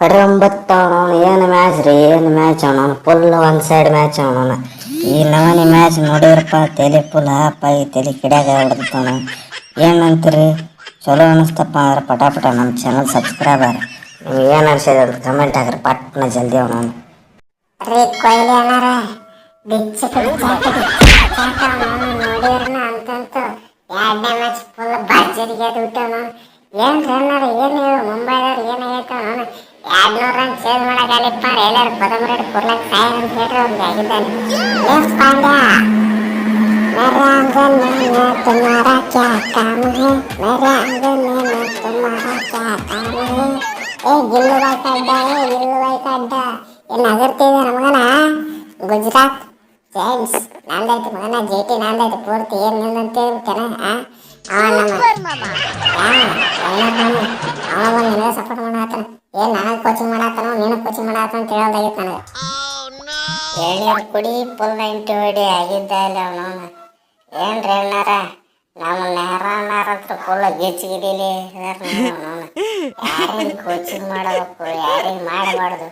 ಕಡ್ರಂಬತ್ತು ಏನು ಮ್ಯಾಚ್ ರೀ, ಏನು ಮ್ಯಾಚ್ ಅವನು ಫುಲ್ ಒನ್ ಸೈಡ್ ಮ್ಯಾಚ್ ಅವನು. ಈ ನವನಿ ಮ್ಯಾಚ್ ನೋಡಿದ್ರಪ್ಪ ತಲೆ ಫುಲ್ ಹಾಪ ಈ ತಲೆ ಕಿಡ್ಯಾಗ ಹೊಡೆದವನು. ಏನಂತೀರಿ? ಚಲೋ ಅನಿಸ್ತಪ್ಪ ಅಂದ್ರೆ ಪಟಾಪಟ ನಮ್ಮ ಚಾನಲ್ ಸಬ್ಸ್ಕ್ರೈಬರ್ ನಿಮ್ಗೆ ಏನು ಅನ್ಸಿದೆ ಅಂತ ಕಮೆಂಟ್ ಹಾಕ್ರಿ ಪಟ್ನ ಜಲ್ದಿ ಅವನು. ರೀ ಕೊಯ್ಲಿ ಅಣ್ಣಾರ ಬಿಚ್ಚಕ ನೋಡಿರ್ನ ಅಂತಂತು ಎರಡನೇ ಮ್ಯಾಚ್ ಫುಲ್ ಭರ್ಜರಿಗೆ ಬಿಟ್ಟವನು. ಏನ್ ಅಣ್ಣಾರ ಏನು ಹೇಳು ಮುಂಬೈದವ್ರು ಏನಾಗೈತೆ ಅವನು 200 ರನ್ ಚೇಂಜ್ ಮಾಡಕ್ಕಾಗಲಿಪ್ಪ. ಎಲ್ಲರೂ ಪದಮರಡ್ ಕೊಡ್ಲಕ್ಕೆ ಸಾಯ ಅಂತ ಹೇಳ್ರಿ ಅವ್ನಿಗೆ ಆಗಿದ್ದಾನೆ. ಎಸ್ ಪಾಂಡ್ಯ मेरे आंगन में तुम्हारा क्या काम है, मेरे आंगन में तुम्हारा क्या काम है. ಗಿಲ್ಲು ಬಾಯ್ ಕಡ್ಡ ಗಿಲ್ಲು ಬಾಯ್ ಕಡ್ಡ ಏನು ಅಗರ್ತಿದೆ ನಮಗನ ಗುಜರಾತ್ ಜೈಂಟ್ಸ್ ನಂದೈತಿ ಮಗನ ಜೇಟಿ ನಂದೈತಿ ಪೂರ್ತಿ ಏನು ನಿಂದಂತ ಹೇಳ್ಬಿಟ್ಟೆನ. ಅವ ಬಂದು ನಿನಗೆ ಸಪೋರ್ಟ್ ಮಾಡತ್ತಾನ. ಏನು ನನಗೆ ಕೋಚಿಂಗ್ ಮಾಡತ್ತಾನೋ ನಿನಗೆ ಕೋಚಿಂಗ್ ಮಾಡತ್ತಾನ ಅಂತ ಹೇಳೋದಾಗಿತ್ತು ನನಗೆ. ಎಳ್ನೀರು ಕುಡಿ ಫುಲ್ 90 ಹೊಡಿ ಆಗಿದ್ದ ಇಲ್ಲ ಅವನು. ಏನ್ರಿ ಅಣ್ಣಾರ ನಮ್ಮ ನೆಹರ ಅಣ್ಣಾರಂತ್ರ ಫುಲ್ ಗಿಚ್ಚಿಗಿಡೀಲಿ ಯಾರಿಗೆ ಕೋಚಿಂಗ್ ಮಾಡಬೇಕು ಯಾರಿಗೆ ಮಾಡಬಾರ್ದು.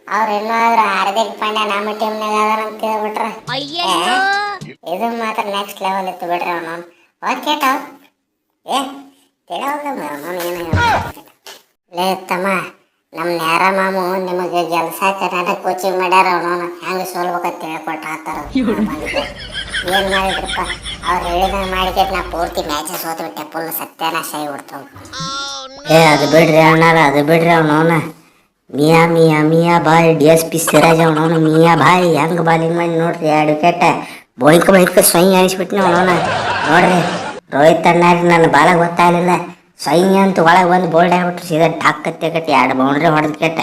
ಅವ್ರು ಇನ್ನೂ ಹಾರ್ದಿಕ್ ಪಾಂಡ್ಯ ನಮ್ಮ ಟೀಮ್ನಾಗ ಅದಾರ ಅಂತ ಹೇಳ್ಬಿಟ್ರ ಇದು ಮಾತ್ರ ನೆಕ್ಸ್ಟ್ ಲೆವೆಲ್ ಇತ್ತು ಬಿಡ್ರಿ ಅವನು. ಓಕೆ ಟಾವ್ ತಿಳಿಯೋದ ಏನು ಲೇ ತಮ್ಮ ನಮ್ಮ ನೇರ ಮಾಮು ನಿಮಗೆ ಗೆಲ್ಸಾಕ ನಾಟಕ ಕೋಚಿಂಗ್ ಮಾಡ್ಯಾರ ಅವನು ಹೆಂಗೆ ಸೋಲ್ಬೇಕಂತ ಹೇಳ್ಕೊಟ್ಟು ಹಾಕ್ತಾರ. ಏನು ಮಾಡಿದ್ರಪ್ಪ ಅವ್ರು ಹೇಳಿದ ಮಾಡಿಕೆ ನಾ ಪೂರ್ತಿ ಮ್ಯಾಚಸ್ ಸೋತ್ಬಿಟ್ಟೆ ಫುಲ್ ಸತ್ಯನಾಶ ಆಗಿಬಿಡ್ತಾವ. ಅದು ಬಿಡ್ರಿ ಅಣ್ಣಾರ ಅದು ಬಿಡ್ರಿ ಅವನವನ ಮಿಯಾ ಮಿಯಾ ಮಿಯಾ ಬಾಯ್ DSP ಸಿರಾಜ್ ಅವನವನು ಮಿಯಾ ಬಾಯ್ ಹೆಂಗೆ ಬಾಲಿಂಗ್ ಮಾಡಿ ನೋಡ್ರಿ 2 ವಿಕೆಟ್ ಬೈಕ್ ಸ್ವಯಂ ಅನಿಸ್ಬಿಟ್ನಿ ಅವನವನ. ನೋಡ್ರಿ ರೋಹಿತ್ ಅಣ್ಣಾರಿ ನನ್ನ ಬಾಳ ಗೊತ್ತಾಗಲಿಲ್ಲ ಸ್ವಯಂ ಅಂತ ಒಳಗೆ ಬಂದು ಬೋಲ್ಡ್ ಆಗ್ಬಿಟ್ರು ಸೀದಾ ಠಾಕತ್ತೆ ಕಟ್ಟಿ 2 ಬೌಂಡ್ರಿ ಹೊಡೆದ್ ಕೆಟ್ಟ.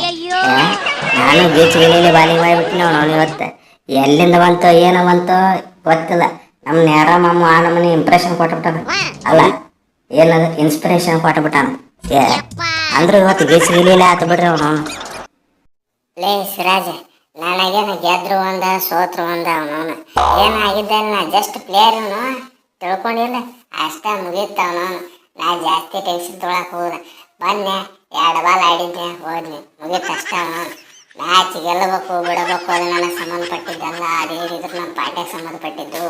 ನಾನು ಗೀಚ್ಗಿಲೀಲಿ ಬಾಲಿಂಗ್ ಮಾಡಿಬಿಟ್ನಿ ಅವನವನು. ಇವತ್ತು ಎಲ್ಲಿಂದ ಬಂತೋ ಏನೋ ಬಂತೋ ಗೊತ್ತಿಲ್ಲ. ನಮ್ಮ ನೇರ ಮಾಮ ಆ ನಮ್ಮನೆ ಇಂಪ್ರೆಷನ್ ಕೊಟ್ಬಿಟ್ಟಾನ ಅಲ್ಲ ಏನದು ಇನ್ಸ್ಪಿರೇಷನ್ ಕೊಟ್ಬಿಟ್ಟಾನ. ಅಂದ್ರೆ ಇವತ್ತು ಗೀಚ್ಗಿಲೀಲಿ ಆತು ಬಿಡ್ರಿ ಅವನು. ಲೇ ಸಿರಾಜ್ ನನಗೇನು ಗೆದ್ರು ಒಂದ ಸೋತ್ರು ಒಂದ ಅವನವನು ಏನಾಗಿದ್ದ ನಾ ಜಸ್ಟ್ ಪ್ಲೇಯರ್ ಅವನು ತಿಳ್ಕೊಂಡಿಲ್ಲ ಅಷ್ಟ ಮುಗೀತ ಅವನವನು. ನಾ ಜಾಸ್ತಿ ಟೆನ್ಷನ್ ತೊಗೊಳಕ್ಕೆ ಹೋದ ಬನ್ನೆ 2 ಬಾಲ್ ಆಡಿದ್ದೆ ಹೋದ್ನಿ ಮುಗೀತು ಅಷ್ಟ ಅವನವನು. ಮ್ಯಾಚ್ ಗೆಲ್ಲಬೇಕು ಬಿಡಬೇಕು ಅದು ನನಗೆ ಸಂಬಂಧಪಟ್ಟಿದ್ದಲ್ಲ. ಅದೇನಿದ್ರು ನಮ್ಮ ಪಾರ್ಟಿಗೆ ಸಂಬಂಧಪಟ್ಟಿದ್ದು.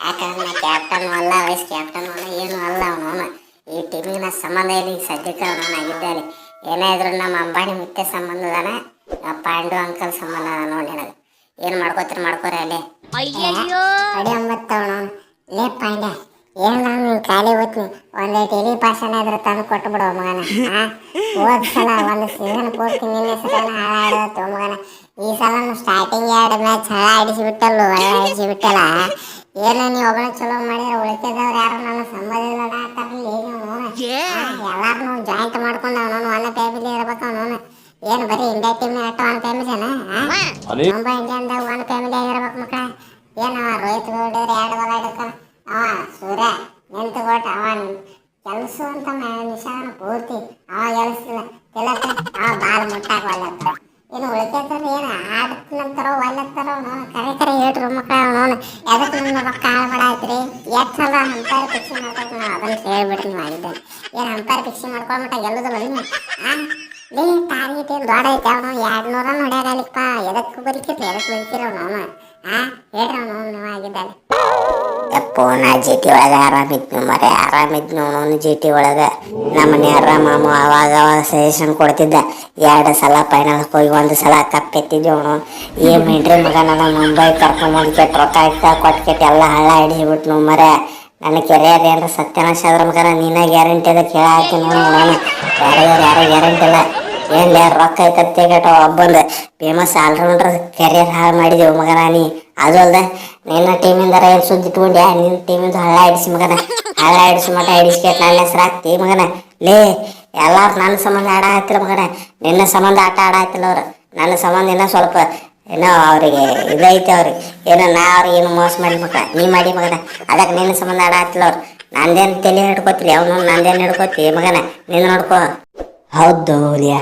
ಯಾಕಂದ್ರೆ ನಾ ಕ್ಯಾಪ್ಟನ್ ಅಲ್ಲ ವೈಸ್ ಕ್ಯಾಪ್ಟನ್ ಅಲ್ಲ ಏನೂ ಅಲ್ಲ ಅವನವನು. ಈ ಟೀಮಿಗೆ ನಾ ಸಂಬಂಧ ಇಲ್ಲಿ ಸದ್ಯಕ್ಕೆ ಅವನವನು ಆಗಿದ್ದಾನೆ. ಏನೇ ಇದ್ರು ನಮ್ಮ ಅಂಬಾನಿ ಮುತ್ತೆ ಸಂಬಂಧ ಅದಾನ ಪಾಂಡು ಅಂಕಲ್ ಸಂಬಂಧ ಅದ ನೋಡಿ. ನನಗೆ ಏನು ಮಾಡ್ಕೋತೀರಿ ಮಾಡ್ಕೋರಿ ಅಲ್ಲೇ ಅಡಿ ಅಂಬತ್ತವನವನು. ಲೇ ಪಾಂಡ್ಯ ಏನು ನಾನು ಖಾಲಿ ಓದ್ತೀನಿ ಒಂದೈದು ಎಲಿ ಭಾಷಣ ಆದ್ರೆ ತಂದು ಕೊಟ್ಟು ಬಿಡೋ ಮಗನ. ಹೋದ ಸಲ ಒಂದು ಸೀಸನ್ ಪೂರ್ತಿ ನಿನ್ನೆ ಸಲ ಹಾಳಾಡೋದು ಮಗನ. ಈ ಸಲ ಸ್ಟಾರ್ಟಿಂಗ್ 2 ಮ್ಯಾಚ್ ಹಾಳ ಆಡಿಸಿಬಿಟ್ಟಲ್ಲ ಆಡಿಸಿಬಿಟ್ಟಲ್ಲ. ಏನೋ ನೀವು ಒಬ್ಬನ ಚಲೋ ಮಾಡಿದ್ರೆ ಉಳಿತಿದ್ದವ್ರು ಯಾರು ನನ್ನ ಸಂಬಂಧ ಎಲ್ಲಾರು ಜಾಯಿಂಟ್ ಮಾಡ್ಕೊಂಡು ಅವನವನು ಒನ್ ಫ್ಯಾಮಿಲಿ ಇರ್ಬೇಕು ಅವನವನು. ಏನು ಬರೀ ಇಂಡಿಯಾ ಟೀಮ್ ಅಷ್ಟು ಒನ್ ಫ್ಯಾಮಿಲಿನ ಮುಂಬೈ ಇಂಡಿಯನ್ದಾಗ 1 ಫ್ಯಾಮಿಲಿ ಆಗಿರ್ಬೇಕು ಮಕ್ಕಳ. ಏನು ರೋಹಿತ್ ಗೌಡ 2 ಬಾಲ್ ಆಡಿರ್ತಾನ ಅವ ಸೂರ್ಯ ನಿಂತು ಕೊಟ್ಟು ಅವ ಕೆಲಸ ಅಂತ ನಿಶಾನ ಪೂರ್ತಿ ಅವ ಗೆಲ್ಸಿಲ್ಲ ಕೆಲಸ ಅವ ಬಾಲ್ ಮುಟ್ಟಾಕ ಒಲ್ಲತ್ತ. ಇನ್ನು ಉಳಿತೈತಂದ್ರೆ ಏನು ಆಡ್ತೀನಂತಾರೋ ಒಲ್ಲತ್ತಾರೋ ಅವನು ಕರೆ ಹೇಳ್ರು ಮಕ್ಕಳ ಅವನವನು. ಎದಕ್ಕೆ ನನ್ನ ರೊಕ್ಕ ಹಾಳ್ಬಾಡಾಯ್ತ್ರಿ ಎಷ್ಟು ಸಲ ಅಂಪೈರ್ ಫಿಕ್ಸಿಂಗ್ ಮಾಡ್ಕೊಂಡು ನಾವು ಅದನ್ನು ಹೇಳ್ಬಿಟ್ಟು ನೀವು ಮಾಡಿದ್ದೇನೆ. ಏನು ಅಂಪೈರ್ ಫಿಕ್ಸಿಂಗ್ ಮಾಡ್ಕೊಂಡ್ಬಿಟ್ಟ ಗೆಲ್ಲೋದಿಲ್ಲ ನೀನು. ಲೇ ಟಾರ್ಗೆಟ್ ಏನು ದೊಡ್ಡ ಐತೆ ಅವನು 200 ರನ್ ಹೊಡ್ಯಾಗಲಿಪ್ಪ. ಎದಕ್ಕೆ ಬದುಕಿರಿ ಅವನು ಹೇಳ್ರಿ ಅವನು ನೀವು ಆಗಿದ್ದಾನೆ. ಯಪ್ಪೋ ನಾ GT ಒಳಗೆ ಆರಾಮಿದ್ನು ಮರೆ ಆರಾಮಿದ್ನು ಅವನು GT ಒಳಗೆ. ನಮ್ಮ ನೇರ ಮಾಮ ಅವಾಗ ಸಜೆಷನ್ ಕೊಡ್ತಿದ್ದ 2 ಸಲ ಫೈನಲ್ಗೆ ಹೋಗಿ 1 ಸಲ ಕಪ್ ಎತ್ತಿದ್ವಿ ಅವನು. ಈ ಮಿಡ್ರಿ ಮಗ ನನ್ನ ಮುಂಬೈ ಕರ್ಕೊಂಬಂದು ಕೆಟ್ಟು ರೊಕ್ಕ ಕೊಟ್ಟು ಕೆಟ್ಟು ಎಲ್ಲ ಹಳ್ಳ ಹಿಡಿಸ್ಬಿಟ್ನು ಮರೆ. ನನ್ನ ಕೆರಿಯರ್ ಏನಾರ ಸತ್ಯನಾಶ ಆದ್ರ ಮಗನ ನೀನ ಗ್ಯಾರಂಟಿ ಅದ ಕೇಳ ಹಾಕಿ ನೋಡು ನಾನು ಯಾರೋ ಗ್ಯಾರಂಟಿ ಇಲ್ಲ. ಏನ್ಲೇ ರೊಕ್ಕ ಐತತ್ತೆ ಕೇಟ ಒಬ್ಬಂದು ಫೇಮಸ್ ಆಲ್ರೌಂಡರ್ ಕೆರಿಯರ್ ಹಾಳು ಮಾಡಿದೆವು ಮಗನ ನೀ. ಅದು ಅಲ್ದ ನಿನ್ನ ಟೀಮಿಂದಾರ ಏನು ಸುದ್ದಿ ಇಟ್ಕೊಂಡ್ಯಾ ನಿನ್ನ ಟೀಮಿಂದ ಹಳ್ಳ ಹಿಡಿಸಿ ಮಗನ. ಹಳ್ಳ ಹಿಡಿಸಿ ಮಠ ಹಿಡಿಸ್ಕೇಟ್ ನನ್ನ ಹೆಸರು ಹಾಕ್ತಿ ಮಗನ. ಲೇ ಎಲ್ಲಾರು ನನ್ನ ಸಂಬಂಧ ಆಡ ಆಯ್ತಿಲ್ಲ ಮಗನ. ನಿನ್ನ ಸಂಬಂಧ ಆಟ ಆಡ ಆಯ್ತಿಲ್ಲ ಅವ್ರು. ನನ್ನ ಸಂಬಂಧ ಇನ್ನೂ ಸ್ವಲ್ಪ ಏನೋ ಅವ್ರಿಗೆ ಇದೈತೆ ಅವ್ರಿಗೆ ಏನೋ ನಾ ಅವ್ರಿಗೆ ಏನು ಮೋಸ ಮಾಡಿ ಮಕ್ಕಳ ನೀ ಮಾಡಿ ಮಗನ. ಅದಕ್ಕೆ ನಿನ್ನ ಸಂಬಂಧ ಆಡ ಆಯ್ತಿಲ್ಲ ಅವ್ರು. ನಂದೇನು ತಲೆ ಹಿಡ್ಕೋತಿಲ್ಲ ಅವನು ನಂದೇನು ಹಿಡ್ಕೋತಿ ಮಗನ ನೀನು ನೋಡ್ಕೋ. ಹೌದು ಹುಲಿಯ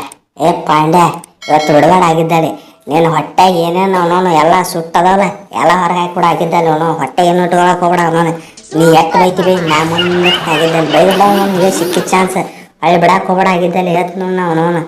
ಪಾಂಡ್ಯ ಇವತ್ತು ಬಿಡುಗಡೆ ಆಗಿದ್ದಾಳೆ. ನೀನು ಹೊಟ್ಟೆಗೆ ಏನೇನು ಅವನವನು ಎಲ್ಲ ಸುಟ್ಟದವಲ್ಲ ಎಲ್ಲ ಹೊರಗೆ ಹಾಕಿ ಕೂಡ ಆಗಿದ್ದಾನೆ ಅವನು. ಹೊಟ್ಟೆ ಏನು ಇಟ್ಕೊಳಕ್ಕೆ ಹೋಗ್ಬೇಡ ಅವನು. ನೀ ಎಷ್ಟು ಬೈತೀವಿ ನಾ ಮುಂದೆ ಆಗಿದ್ದಾನೆ ಬೈಬಿಡ ಅವನಿಗೆ ಸಿಕ್ಕಿದ ಚಾನ್ಸ್ ಅಲ್ಲಿ ಬಿಡಕ್ಕೆ ಹೋಗ್ಬೇಡ ಆಗಿದ್ದಾನೆ ಹೇಳ್ತೀನಿ ಅವನವನು.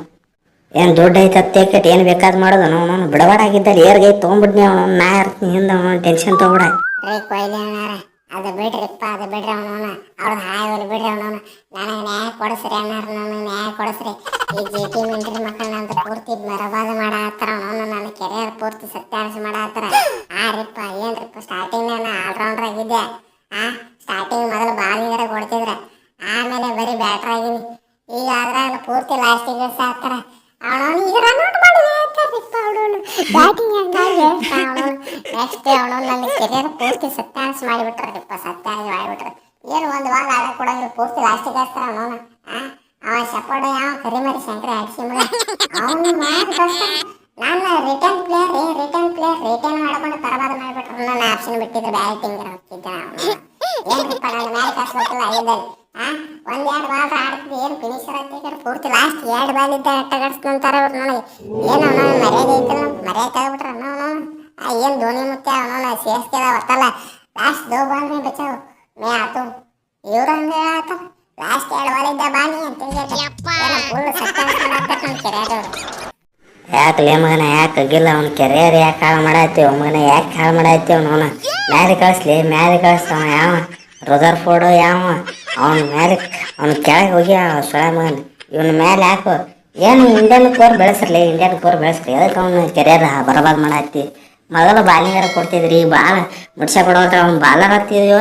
ಏನು ದುಡ್ಡು ಐತೆ ಅತ್ತೇಕಟ್ ಏನು ಬೇಕಾದ್ ಮಾಡೋದು ಅವನು ಬಿಡಬಾಡಾಗಿದ್ದಲ್ಲಿ ಏರ್ಗೈ ತೊಗೊಂಬಿಡ್ನಿ ಅವನು ನಾ ಇರ್ತೀನಿ ಹಿಂದೆ ಅವನು ಟೆನ್ಷನ್ ತೊಗೊಬೇಡ. ರೀ ಕೊಯ್ಲಿ ಅಣ್ಣಾರ ಅದು ಬಿಡ್ರಿಪ್ಪ, ಅದು ಬಿಡ್ರಿ ಅವನವನ ಅವ್ರದ್ದು ಹಾಯವ್ರು ಬಿಡ್ರಿ ಅವನವನ. ನನಗೆ ನ್ಯಾಯ ಕೊಡಿಸ್ರಿ ಅಣ್ಣಾರ, ನನಗೆ ನ್ಯಾಯ ಕೊಡಿಸ್ರಿ. ಈ GT ಮಿಂಟ್ರಿ ಮಕ್ಕಳನ್ನ ಅಂತ ಪೂರ್ತಿ ಬರಬಾದ ಮಾಡತ್ತಾರ ಅವನವನು. ನನ್ನ ಕೆರಿಯರ್ ಪೂರ್ತಿ ಸತ್ಯಾನಾಶ ಮಾಡತ್ತಾರ. ರೀಪ್ಪ ಏನ್ರಿಪ್ಪ ಸ್ಟಾರ್ಟಿಂಗ್ ನಾನು ಆಲ್ರೌಂಡರ್ ಆಗಿದ್ದೆ. ಸ್ಟಾರ್ಟಿಂಗ್ ಮೊದಲು ಬಾಲಿಂಗರ ಕೊಡ್ತಿದ್ರೆ, ಆಮೇಲೆ ಬರೀ ಬ್ಯಾಟ್ರ್ ಆಗಿನಿ. ಈಗ ಅದ್ರಾಗ ಪೂರ್ತಿ ಲಾಸ್ಟಿಗೆ ಹಾಕ್ತಾರ ಅವನವನು. ಈಗ ರನ್ಔಟ್ ಮಾಡಿ ಹೇಳ್ತಾರಿಪ್ಪ ಅವನವನು ಬ್ಯಾಟಿಂಗ್ ಹಂಗಾಗಿ ಹೇಳ್ತಾನ ಅವನವನು. ನೆಕ್ಸ್ಟ್ ಅವನವನು ನನ್ನ ಕೆರಿಯರ್ ಪೂರ್ತಿ ಸತ್ಯಾನಾಶ ಮಾಡಿಬಿಟ್ರಪ್ಪ, ಸತ್ಯಾನಾಶ ಮಾಡಿಬಿಟ್ರೆ. ಏನು ಒಂದು ವಾರ ಆಡ ಕೊಡಂಗಿಲ್ಲ, ಪೂರ್ತಿ ಲಾಸ್ಟಿಗೆ ಹಾಕ್ತಾರ ಅವನವನು. ಅವ ಶಪೋಡ ಯಾವ ಕರಿಮರಿ ಶಂಕರ ಅಡಿಸಿ ಮಗ ಅವನು ಮಾಡಿ ಕಳಿಸ್ತಾನ. ನಾನು ರಿಟರ್ನ್ ಮಾಡ್ಕೊಂಡು ಬರಬಾದ ಮಾಡಿಬಿಟ್ರು. ನನ್ನ ಆಪ್ಷನ್ ಬಿಟ್ಟಿದ್ರೆ ಬ್ಯಾಟಿಂಗ್ ಹೋಗ್ತಿದ್ದ ಅವನು. ಏನ್ರಿಪ್ಪ ನನ್ನ ಮೇಲೆ ಕಳಿಸ್ಬೇಕಲ್ಲ ಐದಲ್ಲಿ. ಒಂದೆರಡು ಬಾಲ್ ಆಡ್ತಿದ್ದೆ, ಏನು ಫಿನಿಷರ್ ಆಗ್ತಿದ್ದಾರೆ ಪೂರ್ತಿ ಲಾಸ್ಟ್ 2 ಬಾಲ್ ಇದ್ದ ಅಟ್ಟಗಡಿಸ್ಕೊಂತಾರೆ ಅವ್ರು ನನಗೆ. ಏನು ಅವನು ಮರ್ಯಾದೆ ಐತಲ್ಲ, ಮರ್ಯಾದೆ ತೆಗೆದ್ಬಿಟ್ರೆ ಅವನು. ಏನು ಧೋನಿ ಮುತ್ತೆ ಅವನು CSK ಬರ್ತಲ್ಲ ಲಾಸ್ಟ್ 2 ಬಾಲ್ ಮೇ ಬಚಾವ್ ಮೇ ಆತು. ಇವ್ರು ಹಂಗೆ ಹೇಳತ್ತಾರ ಲಾಸ್ಟ್ 2 ಬಾಲ್ ಇದ್ದ ಬಾನಿ ಅಂತ ಫುಲ್ ಸತ್ಯಾನಾಶ ಮಾಡತ್ತಾರ ನನ್ನ ಕೆರಿಯರ್. ಯಾಕಲೇ ಮಗನ ಯಾಕೆ ಅಗಿಲ್ಲ ಅವ್ನ ಕೆರಿಯರ್ ಯಾಕೆ ಹಾಳು ಮಾಡಾಯ್ತೀವಿ ಮಗನ, ಯಾಕೆ ಹಾಳು ಮಾಡಾಯ್ತೀವಿ ಅವನು. ಮ್ಯಾಲೆ ಕಳಿಸ್ಲಿ, ಮ್ಯಾಲೆ ಕಳಿಸ್ತಾವ ಯಾವ ರುದರ್ಫೋರ್ಡು ಯಾವ ಅವನ ಮೇಲೆ, ಅವ್ನ ಕೆಳಗೆ ಹೋಗಿ ಸೊಳೆ ಮಗನ ಇವನ ಮೇಲೆ ಹಾಕು. ಏನು ಇಂಡಿಯನ್ ಕೋರ್ ಬೆಳೆಸ್ರಿ, ಇಂಡಿಯನ್ ಕೋರ್ ಬೆಳೆಸ್ರಿ. ಅದಕ್ಕೆ ಅವ್ನ ಕೆರಿಯರ್ ಬರಬಾದ್ ಮಾಡಾಯ್ತಿ. ಮೊದಲು ಬಾಲಿಂಗರ ಕೊಡ್ತಿದ್ರಿ, ಈಗ ಬಾಲ್ ಮುಡ್ಸ ಕೊಡೋದ್ರ ಅವ್ನು ಬಾಲರ್ ಹತ್ತಿದ್ಯೋ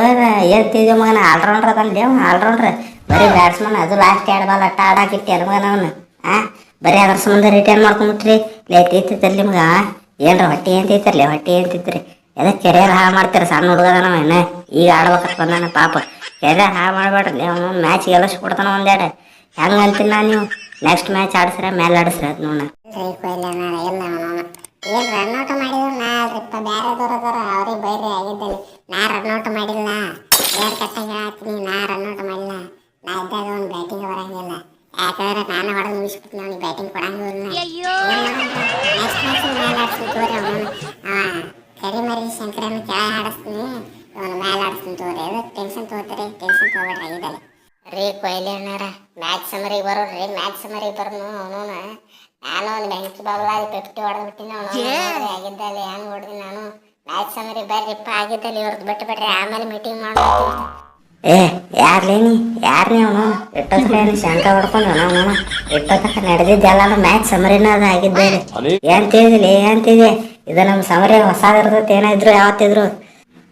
ಏನ್ತಿದ್ಯೋ ಮಗನ. ಆಲ್ರೌಂಡ್ರ್ ಅದನ್ಲಿ ಅವ್ನು ಆಲ್ರೌಂಡ್ರ್, ಬರೀ ಬ್ಯಾಟ್ಸ್ಮನ್. ಅದು ಲಾಸ್ಟ್ 2 ಬಾಲ್ ಅಟ್ಟ ಆಡಾಕಿಟ್ಟಿ ಅಲ್ಲ ಮಗನ ಅವನು. ಬರೀ ಅದ್ರ ಸಂಬಂಧ ರಿಟರ್ನ್ ಮಾಡ್ಕೊಂಬಿಟ್ರಿ. ತೀತಿತ್ತಲ್ಲಿ ನಿಮ್ಗೆ ಏನ್ರ ಹೊಟ್ಟೆ ಏನು ತೀತರ್ಲಿ, ಹೊಟ್ಟೆ ಏನು ತೀತ್ರಿ. ಎದಕ್ಕೆ ಕೆರಿಯರ್ ಹಾಳು ಮಾಡ್ತೀರ? ಸಣ್ಣ ಹುಡುಗದ ನಾವು ಏನು ಈಗ ಆಡ್ಬೇಕಂತ ಬಂದಾನ ಪಾಪ. ಕೆರಿಯರ್ ಹಾಳು ಮಾಡಬೇಡ್ರಿ. ಅವನು ಮ್ಯಾಚ್ ಗೆಲ್ಲಿಸಿ ಕೊಡ್ತಾನ ಒಂದೆರಡು. ಹೆಂಗೆ ಅಂತೀನಿ ನಾನು, ನೀವು ನೆಕ್ಸ್ಟ್ ಮ್ಯಾಚ್ ಆಡಿಸ್ರೆ ಮೇಲೆ ಆಡಿಸ್ರಿ ಅದು ನೋಡ. ಏನು ರನ್ಔಟ್ ಮಾಡಿದ್ರು ನಾ ಅಲ್ರಿಪ್ಪ, ಬೇರೆದವ್ರು ಅದಾರ ಅವ್ರಿಗೆ ಬೈರಿ ಆಗಿದ್ದಲ್ಲಿ. ನಾ ರನ್ಔಟ್ ಮಾಡಿಲ್ಲ, ಬೇರೆ ಕಟ್ಟಾಗಿ ಹೇಳ್ತೀನಿ. ನಾ ರನ್ಔಟ್ ಮಾಡಿಲ್ಲ. ನಾ ಇದ್ದಾಗ ಅವ್ನು ಬ್ಯಾಟಿಂಗ್ ಬರಂಗಿಲ್ಲ. ಯಾಕಂದ್ರೆ ನಾನು ಹೊಡೆದು ಮುಗಿಸ್ಬಿಟ್ಟು ಅವ್ನಿಗೆ ಬ್ಯಾಟಿಂಗ್ ಕೊಡಂಗಿಲ್ಲ. ನೆಕ್ಸ್ಟ್ ಮ್ಯಾಚ್ ಮೇಲೆ ಆಡಿಸ್ತೀನಿ ತೋರಿ ಅವನು. ಕರಿಮರಿ ಶಂಕರನ್ನು ಕೆಳಗೆ ಆಡಿಸ್ತೀನಿ, ಅವನು ಮೇಲೆ ಆಡಿಸ್ತೀನಿ ತೋರಿ. ಅದಕ್ಕೆ ಟೆನ್ಷನ್ ತೊಗೋತಾರೆ, ಟೆನ್ಷನ್ ತೊಗೊಬೇಡ್ರಿ ಆಗಿದ್ದಲ್ಲಿ. ರೀ ಕೊಯ್ಲಿ ಅಣ್ಣಾರ ಮ್ಯಾಚ್ ಸಮರಿಗೆ ಬರೋರಿ, ಮ್ಯಾಚ್ ಸಮರಿಗೆ ಬರೋನು ಅವನು. ನಾನು ಒಂದು ಬೆಂಕಿ ಬಾಬಲಾಗಿ 50 ಹೊಡೆದ್ಬಿಟ್ಟಿನಿ ಅವನು ಆಗಿದ್ದಲ್ಲಿ. ಹೆಂಗೆ ಹೊಡೆದಿ ನಾನು. ಮ್ಯಾಚ್ ಸಮರಿ ಬರ್ರಿಪ್ಪ ಆಗಿದ್ದಲ್ಲಿ, ಇವ್ರದ್ದು ಬಿಟ್ಟು ಬಿಡ್ರಿ, ಆಮೇಲೆ ಮೀಟಿಂಗ್ ಮಾಡೋದು. ಯಾರ್ಲೇನಿ ಯಾರನೇ ಅವನು ಎಷ್ಟೊತ್ತೇನು ಶಂಕ ಹೊಡ್ಕೊಂಡು ನಾವು ಎಷ್ಟೊತ್ತಕ ನಡೆದಿದ್ದೆಲ್ಲ ಮ್ಯಾಚ್ ಸಮರಿನ ಅದು ಆಗಿದ್ದೇನೆ. ಏನ್ ತಿಳಿ ಇದು ನಮ್ಮ ಸಮರಿ ಹೊಸದಿರ್ತೈತೆ. ಏನಾದ್ರು ಯಾವತ್ತಿದ್ರು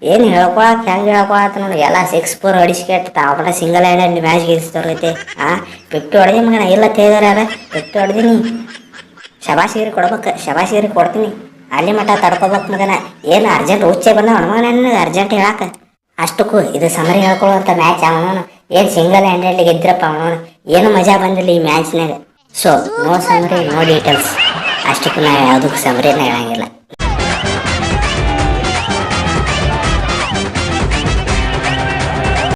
ಏನು ಹೇಳ್ಕೊಳಕ್ಕೆ ಹೆಂಗೆ ಹೇಳ್ಕೊಳತ್ತ ನೋಡಿ. ಎಲ್ಲ 6-4 ಹೊಡಿಸ್ಕೆಟ್ಟು ಅವನ ಸಿಂಗಲ್ ಹ್ಯಾಂಡಲ್ಲಿ ಮ್ಯಾಚ್ ಗೆಲ್ಸ್ತವ್ರೈತೆ. 50 ಹೊಡೆದಿ ಮಗನ ಇಲ್ಲ ತೇದಾರ 50 ಹೊಡೆದಿನಿ. ಶಬಾಶಿಗಿರಿ ಕೊಡ್ಬೇಕು, ಶಬಾಶಿಗಿರಿ ಕೊಡ್ತೀನಿ. ಅಲ್ಲಿ ಮಟ್ಟ ತಡ್ಕೋಬೇಕು ಮಗನ. ಏನು ಅರ್ಜೆಂಟ್ ಹುಚ್ಚೆ ಬಂದ ಮಗನ ನನಗೆ ಅರ್ಜೆಂಟ್ ಹೇಳಕ್ಕೆ. ಅಷ್ಟಕ್ಕೂ ಇದು ಸಮರಿ ಹೇಳ್ಕೊಳ್ಳುವಂಥ ಮ್ಯಾಚ್ ಅವನು. ಏನು ಸಿಂಗಲ್ ಹ್ಯಾಂಡಲ್ಲಿ ಗೆದ್ರಪ್ಪ ಅವನು. ಏನು ಮಜಾ ಬಂದಿಲ್ಲ ಈ ಮ್ಯಾಚ್ನಾಗ. So no summary no details. ಅಷ್ಟಕ್ಕೂ ನಾವು ಯಾವುದಕ್ಕೂ ಸಮರಿನ ಹೇಳಂಗಿಲ್ಲ.